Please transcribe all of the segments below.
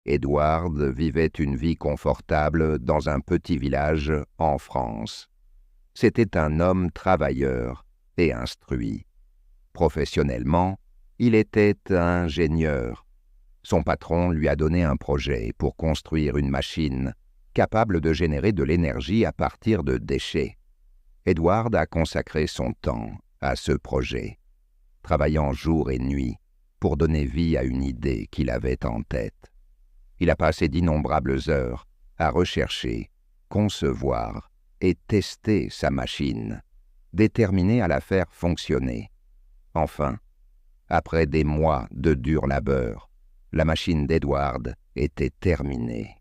Edward vivait une vie confortable dans un petit village en France. C'était un homme travailleur et instruit. Professionnellement, il était ingénieur. Son patron lui a donné un projet pour construire une machine capable de générer de l'énergie à partir de déchets. Edward a consacré son temps à ce projet, travaillant jour et nuit pour donner vie à une idée qu'il avait en tête. Il a passé d'innombrables heures à rechercher, concevoir et tester sa machine, déterminé à la faire fonctionner. Enfin, après des mois de dur labeur, la machine d'Edward était terminée.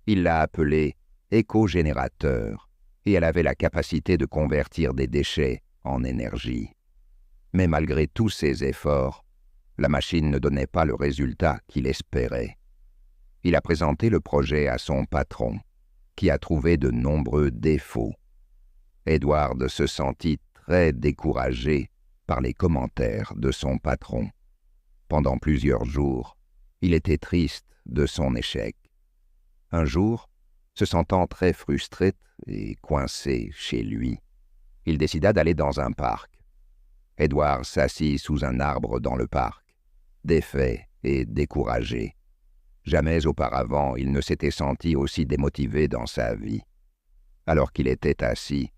Il l'a appelée éco-générateur et elle avait la capacité de convertir des déchets en énergie. Mais malgré tous ses efforts, la machine ne donnait pas le résultat qu'il espérait. Il a présenté le projet à son patron, qui a trouvé de nombreux défauts. Edward se sentit très découragé par les commentaires de son patron. Pendant plusieurs jours, il était triste de son échec. Un jour, se sentant très frustré et coincé chez lui, il décida d'aller dans un parc. Edward s'assit sous un arbre dans le parc, défait et découragé. Jamais auparavant il ne s'était senti aussi démotivé dans sa vie. Alors qu'il était assis,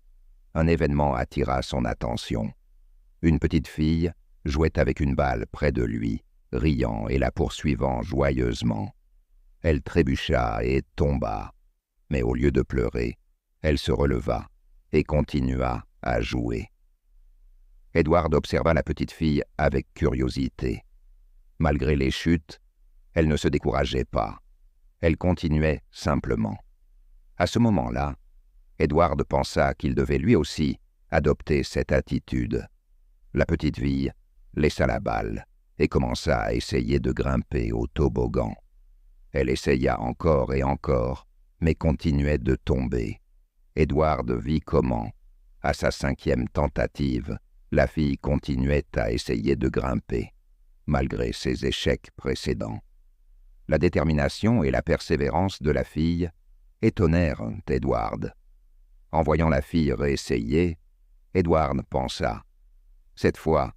un événement attira son attention. Une petite fille jouait avec une balle près de lui, riant et la poursuivant joyeusement. Elle trébucha et tomba, mais au lieu de pleurer, elle se releva et continua à jouer. Edward observa la petite fille avec curiosité. Malgré les chutes, elle ne se décourageait pas. Elle continuait simplement. À ce moment-là, Edward pensa qu'il devait lui aussi adopter cette attitude. La petite fille laissa la balle et commença à essayer de grimper au toboggan. Elle essaya encore et encore, mais continuait de tomber. Edward vit comment, à sa 5e tentative, la fille continuait à essayer de grimper, malgré ses échecs précédents. La détermination et la persévérance de la fille étonnèrent Edward. En voyant la fille réessayer, Edward pensa « Cette fois,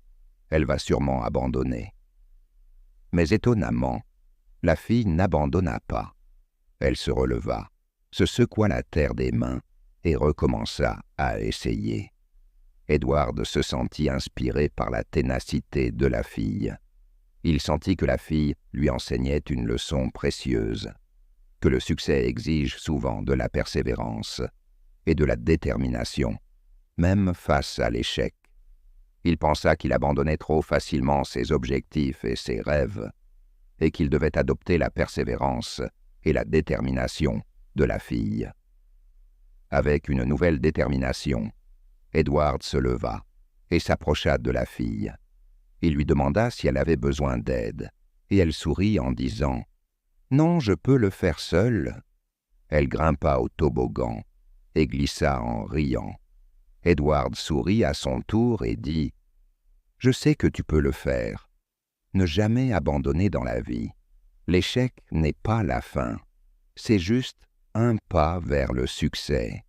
elle va sûrement abandonner. » Mais étonnamment, la fille n'abandonna pas. Elle se releva, se secoua la terre des mains et recommença à essayer. Edward se sentit inspiré par la ténacité de la fille. Il sentit que la fille lui enseignait une leçon précieuse, que le succès exige souvent de la persévérance et de la détermination, même face à l'échec. Il pensa qu'il abandonnait trop facilement ses objectifs et ses rêves, et qu'il devait adopter la persévérance et la détermination de la fille. Avec une nouvelle détermination, Edward se leva et s'approcha de la fille. Il lui demanda si elle avait besoin d'aide, et elle sourit en disant « Non, je peux le faire seule. » Elle grimpa au toboggan et glissa en riant. Edward sourit à son tour et dit « Je sais que tu peux le faire. Ne jamais abandonner dans la vie. L'échec n'est pas la fin. C'est juste un pas vers le succès. »